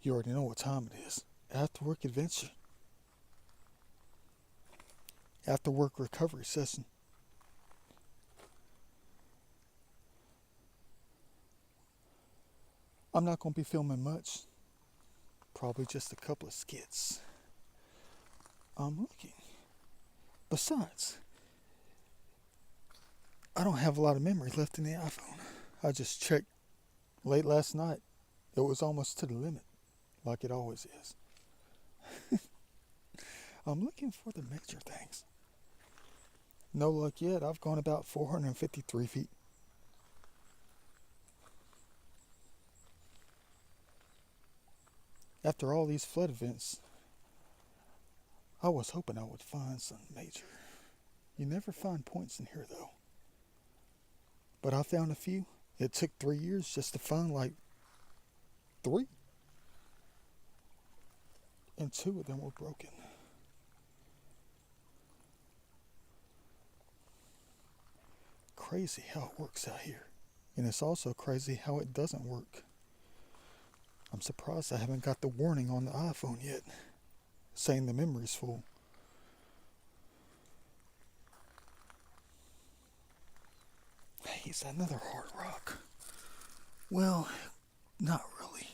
You already know what time it is. After work adventure. After work recovery session. I'm not going to be filming much. Probably just a couple of skits. I'm looking. Besides, I don't have a lot of memory left in the iPhone. I just checked late last night. It was almost to the limit, like it always is. I'm looking for the major things. No luck yet. I've gone about 453 feet. After all these flood events, I was hoping I would find some major. You never find points in here though. But I found a few. It took 3 years just to find like 3. And 2 of them were broken. Crazy how it works out here. And it's also crazy how it doesn't work. I'm surprised I haven't got the warning on the iPhone yet, saying the memory's full. Hey, is that another hard rock? Well, not really.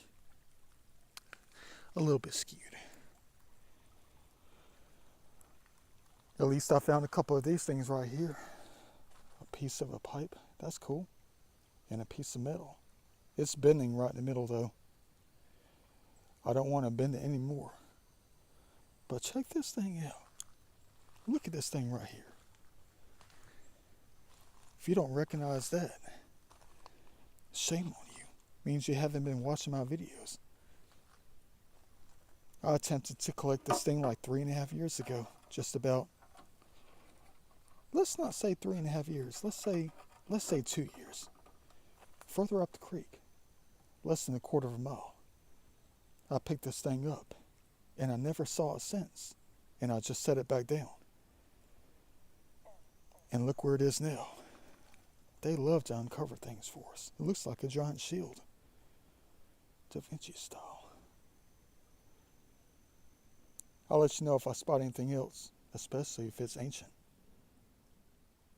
A little bit skewed. At least I found a couple of these things right here. A piece of a pipe, that's cool. And a piece of metal. It's bending right in the middle though. I don't want to bend it anymore. But check this thing out. Look at this thing right here. If you don't recognize that, shame on you. Means you haven't been watching my videos. I attempted to collect this thing like 3.5 years ago. Just about. Let's not say 3.5 years. Let's say 2 years. Further up the creek. Less than a quarter of a mile. I picked this thing up. And I never saw it since. And I just set it back down. And look where it is now. They love to uncover things for us. It looks like a giant shield. Da Vinci style. I'll let you know if I spot anything else, especially if it's ancient.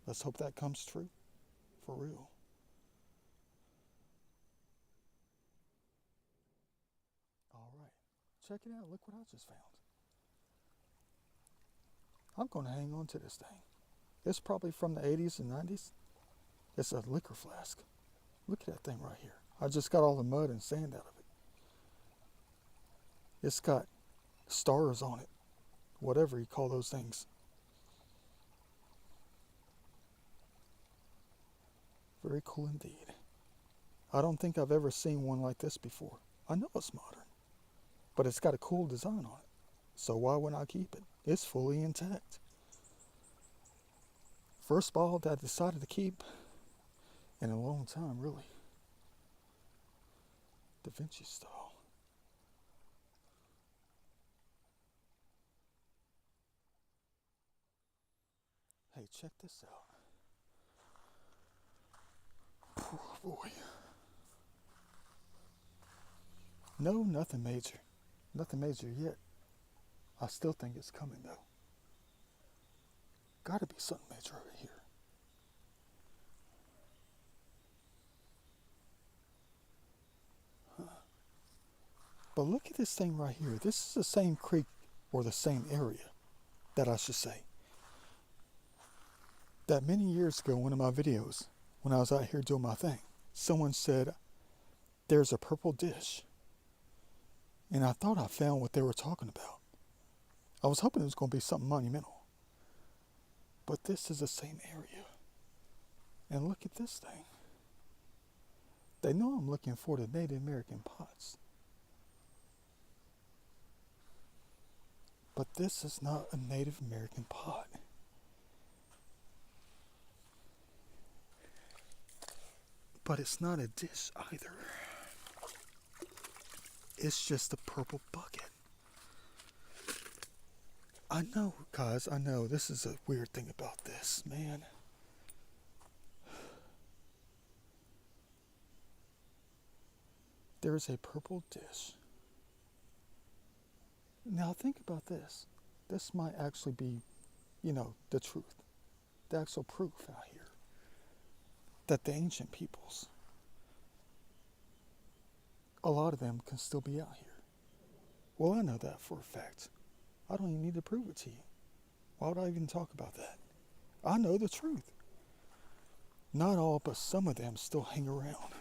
Let's hope that comes true. For real. Alright. Check it out. Look what I just found. I'm going to hang on to this thing. It's probably from the 80s and 90s. It's a liquor flask. Look at that thing right here. I just got all the mud and sand out of it. It's got stars on it. Whatever you call those things. Very cool indeed. I don't think I've ever seen one like this before. I know it's modern. But it's got a cool design on it. So why wouldn't I keep it? It's fully intact. First ball that I decided to keep in a long time, really. Da Vinci style. Hey, check this out. Oh boy. No, nothing major. Nothing major yet. I still think it's coming though. Gotta be something major over here. Huh. But look at this thing right here. This is the same creek, or the same area, that I should say. That many years ago, one of my videos, when I was out here doing my thing, someone said, there's a purple dish. And I thought I found what they were talking about. I was hoping it was going to be something monumental. But this is the same area. And look at this thing. They know I'm looking for the Native American pots. But this is not a Native American pot. But it's not a dish either. It's just a purple bucket. I know, guys, I know. This is a weird thing about this, man. There is a purple dish Now think about this. This might actually be, the truth, the actual proof out here that the ancient peoples, a lot of them can still be out here. Well, I know that for a fact. I don't even need to prove it to you. Why would I even talk about that? I know the truth. Not all, but some of them still hang around.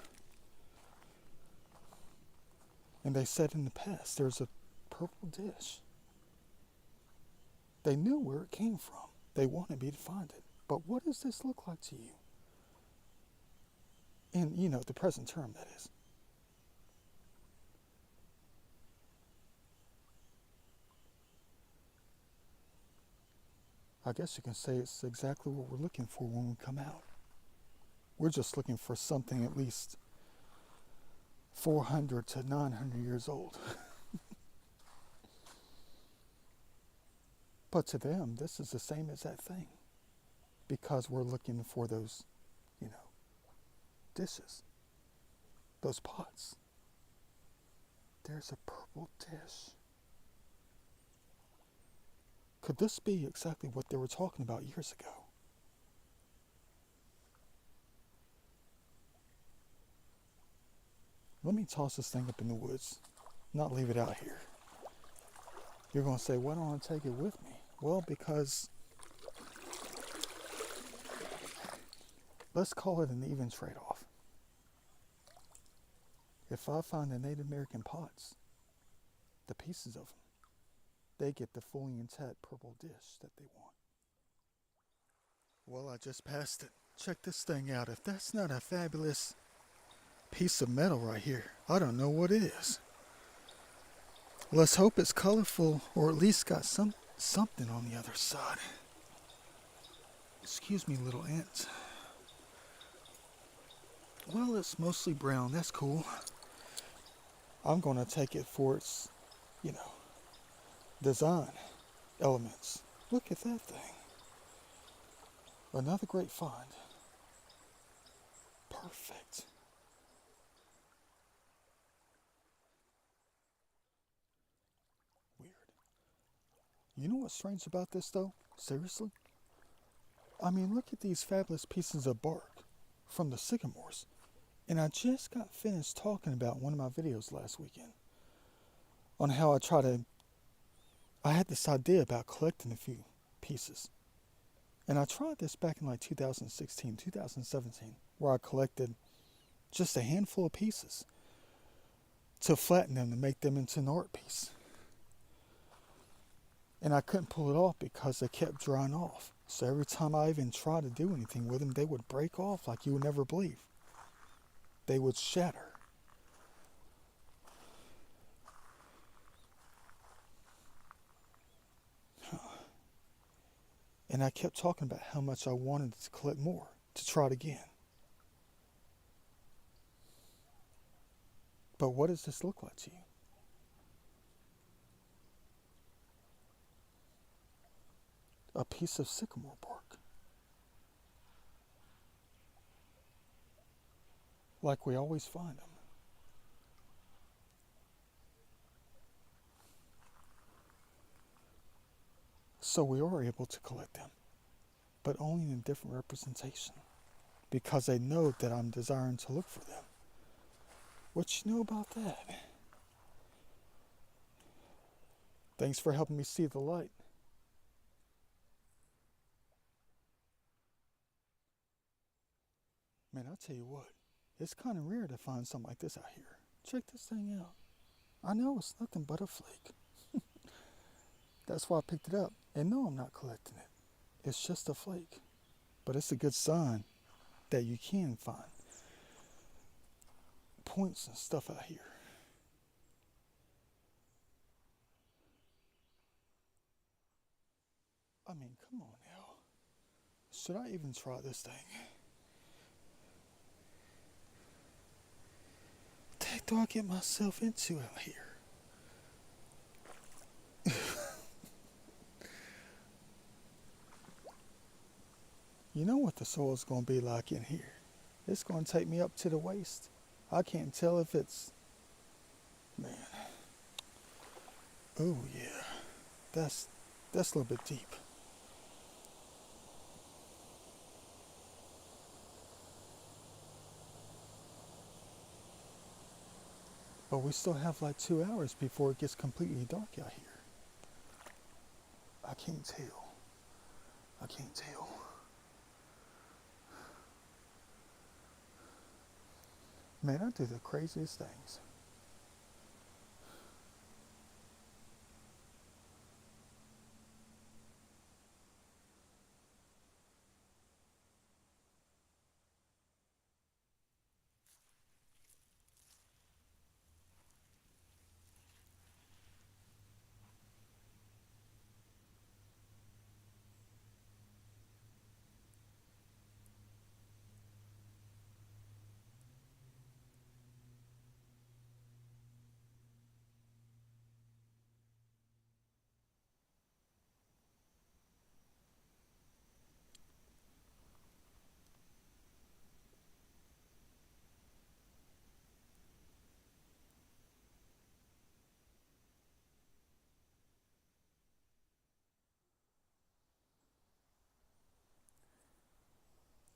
And they said in the past there's a purple dish. They knew where it came from. They wanted me to find it. But what does this look like to you? In, the present term, that is. I guess you can say it's exactly what we're looking for when we come out. We're just looking for something at least 400 to 900 years old. But to them, this is the same as that thing. Because we're looking for those, dishes, those pots. There's a purple dish. Could this be exactly what they were talking about years ago? Let me toss this thing up in the woods, not leave it out here. You're going to say, why don't I take it with me? Well, because let's call it an even trade-off. If I find the Native American pots, the pieces of them, they get the fully intact purple dish that they want. Well, I just passed it. Check this thing out. If that's not a fabulous piece of metal right here, I don't know what it is. Let's hope it's colorful, or at least got something on the other side. Excuse me, little ants. Well, it's mostly brown. That's cool. I'm going to take it for its, design elements. Look at that thing. Another great find. Perfect. Weird. You know what's strange about this, though? Seriously? I mean, look at these fabulous pieces of bark from the sycamores. And I just got finished talking about one of my videos last weekend on how I had this idea about collecting a few pieces. And I tried this back in like 2016, 2017, where I collected just a handful of pieces to flatten them to make them into an art piece. And I couldn't pull it off because they kept drying off. So every time I even tried to do anything with them, they would break off like you would never believe. They would shatter. And I kept talking about how much I wanted to collect more, to try it again. But what does this look like to you? A piece of sycamore bark. Like we always find them. So we are able to collect them, but only in a different representation, because they know that I'm desiring to look for them. What you know about that? Thanks for helping me see the light. Man, I'll tell you what, it's kind of rare to find something like this out here. Check this thing out. I know it's nothing but a flake. That's why I picked it up. And no, I'm not collecting it. It's just a flake. But it's a good sign that you can find points and stuff out here. I mean, come on now. Should I even try this thing? What the heck do I get myself into out here? You know what the soil's going to be like in here. It's going to take me up to the waist. I can't tell if it's... Man. Oh yeah, that's that's a little bit deep. But we still have like 2 hours before it gets completely dark out here. I can't tell. I can't tell. Man, I do the craziest things.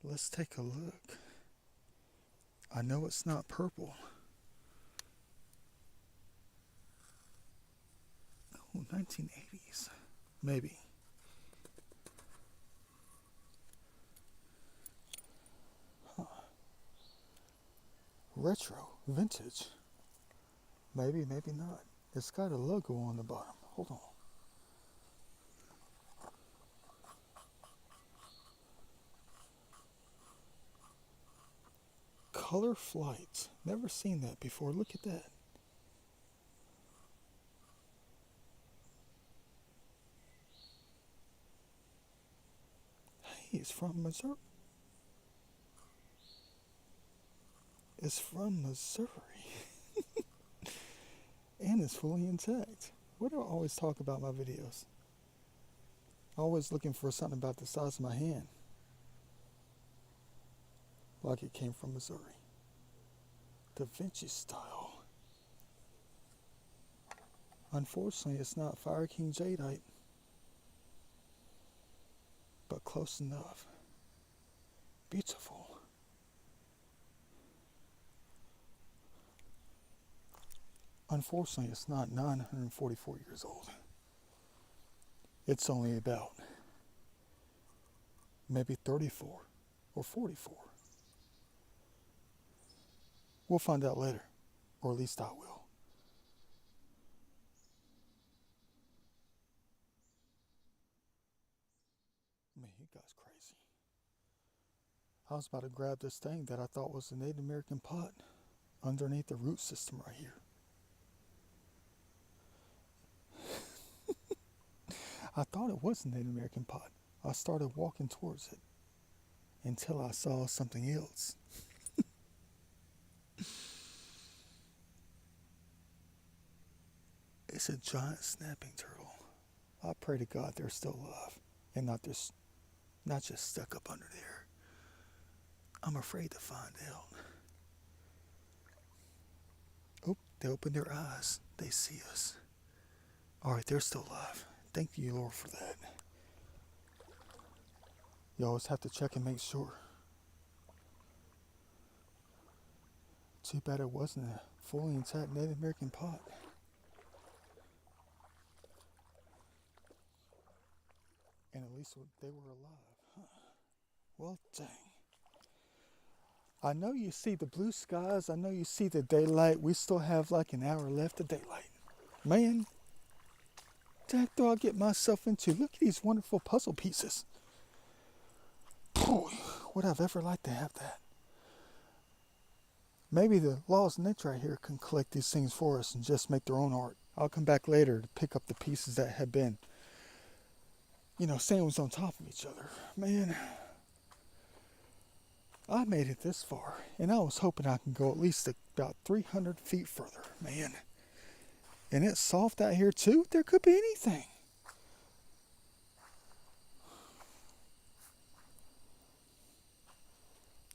Let's take a look. I know it's not purple. Oh, 1980s. Maybe. Huh. Retro. Vintage. Maybe, maybe not. It's got a logo on the bottom. Hold on. Color Flight. Never seen that before. Look at that. Hey, it's from Missouri. It's from Missouri. And it's fully intact. What do I always talk about my videos? Always looking for something about the size of my hand. Like it came from Missouri. Da Vinci style. Unfortunately, it's not Fire King Jadeite, but close enough. Beautiful. Unfortunately, it's not 944 years old. It's only about maybe 34 or 44. We'll find out later, or at least I will. Man, you guys crazy. I was about to grab this thing that I thought was a Native American pot underneath the root system right here. I thought it was a Native American pot. I started walking towards it until I saw something else. It's a giant snapping turtle. I pray to God they're still alive and not just stuck up under there. I'm afraid to find out. Oh, they open their eyes. They see us. All right, they're still alive. Thank you, Lord, for that. You always have to check and make sure. Too bad it wasn't a fully intact Native American pot. And at least they were alive. Huh. Well, dang. I know you see the blue skies. I know you see the daylight. We still have like an hour left of daylight. Man, the heck do I get myself into? Look at these wonderful puzzle pieces. Boy, would I've ever liked to have that. Maybe the laws of nature right here can collect these things for us and just make their own art. I'll come back later to pick up the pieces that have been, sandwiched on top of each other. Man, I made it this far, and I was hoping I can go at least about 300 feet further. Man, and it's soft out here too. There could be anything.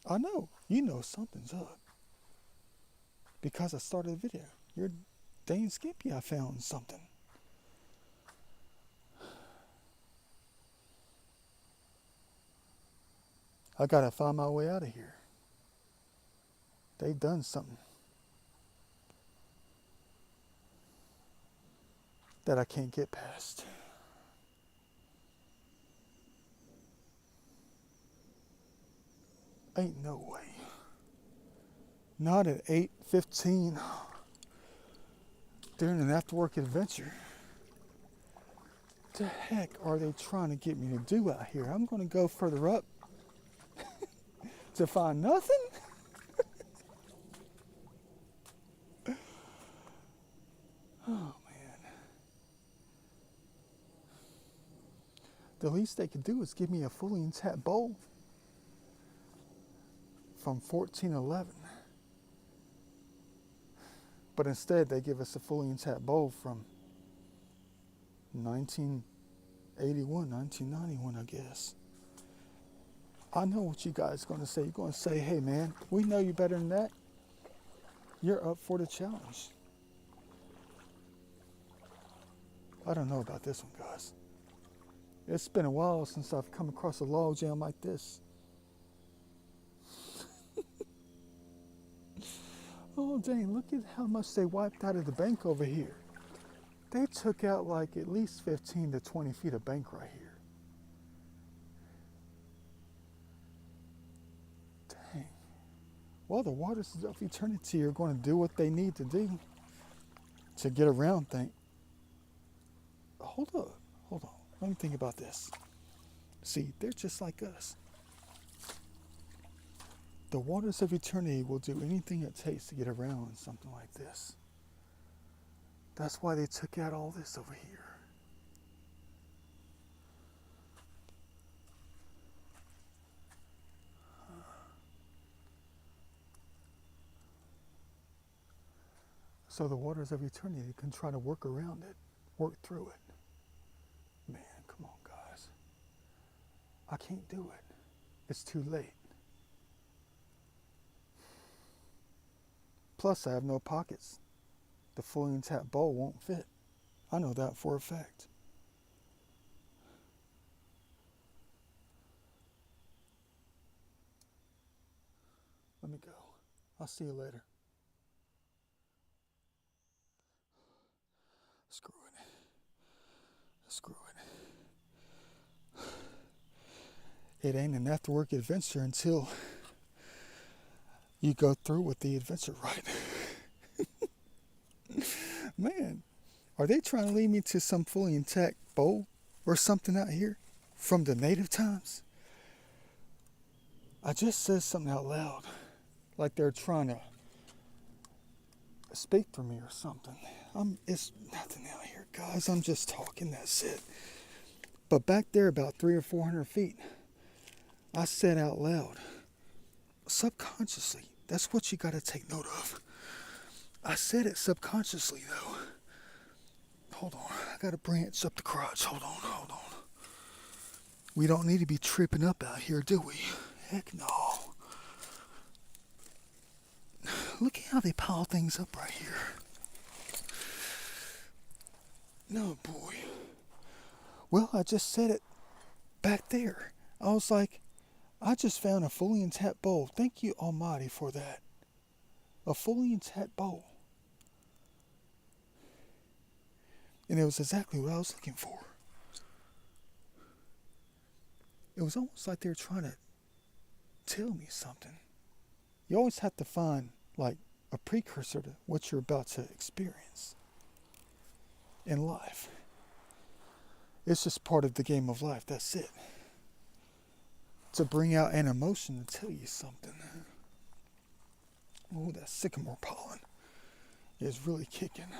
I know. You know something's up. Because I started the video. You're dang skimpy I found something. I gotta find my way out of here. They've done something that I can't get past. Ain't no way. Not at 8:15 during an after-work adventure. The heck are they trying to get me to do out here? I'm going to go further up to find nothing? Oh, man. The least they could do is give me a fully intact bowl from 1411. But instead, they give us a fully intact bowl from 1981, 1991, I guess. I know what you guys are going to say. You're going to say, hey, man, we know you better than that. You're up for the challenge. I don't know about this one, guys. It's been a while since I've come across a log jam like this. Oh, dang, look at how much they wiped out of the bank over here. They took out like at least 15 to 20 feet of bank right here. Dang. Well, the waters of eternity are going to do what they need to do to get around things. Hold on. Let me think about this. See, they're just like us. The waters of eternity will do anything it takes to get around something like this. That's why they took out all this over here. So the waters of eternity can try to work around it, work through it. Man, come on, guys. I can't do it. It's too late. Plus, I have no pockets. The fully intact bowl won't fit. I know that for a fact. Let me go. I'll see you later. Screw it. It ain't an after-work adventure until you go through with the adventure right. Man, are they trying to lead me to some fully intact bowl or something out here from the native times? I just said something out loud, like they're trying to speak for me or something. It's nothing out here, guys. I'm just talking, that's it. But back there, about 300 or 400 feet, I said out loud, subconsciously, that's what you got to take note of. I said it subconsciously, though. Hold on, I got to branch up the crotch. Hold on. We don't need to be tripping up out here, do we? Heck no. Look at how they pile things up right here. No, boy. Well, I just said it back there. I was like, I just found a fully intact bowl. Thank you, Almighty, for that. A fully intact bowl. And it was exactly what I was looking for. It was almost like they were trying to tell me something. You always have to find, like, a precursor to what you're about to experience in life. It's just part of the game of life. That's it. To bring out an emotion to tell you something. Oh, that sycamore pollen is really kicking.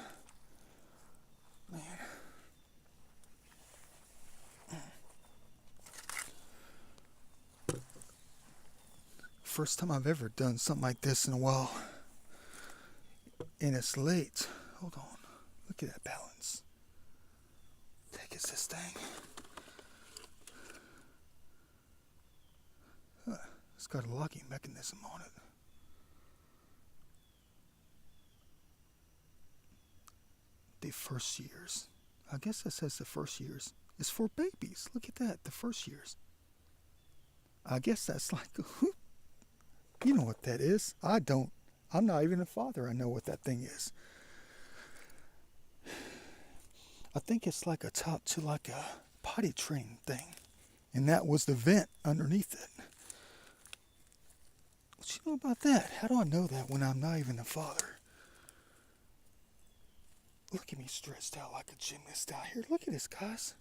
Man. First time I've ever done something like this in a while. And it's late. Hold on. Look at that balance. Heck is this thing? It's got a locking mechanism on it. The first years. I guess that says the first years. It's for babies. Look at that. The first years. I guess that's like, you know what that is. I don't. I'm not even a father. I know what that thing is. I think it's like attached to like a potty train thing. And that was the vent underneath it. What you know about that? How do I know that when I'm not even a father? Look at me stretched out like a gymnast out here. Look at this, guys.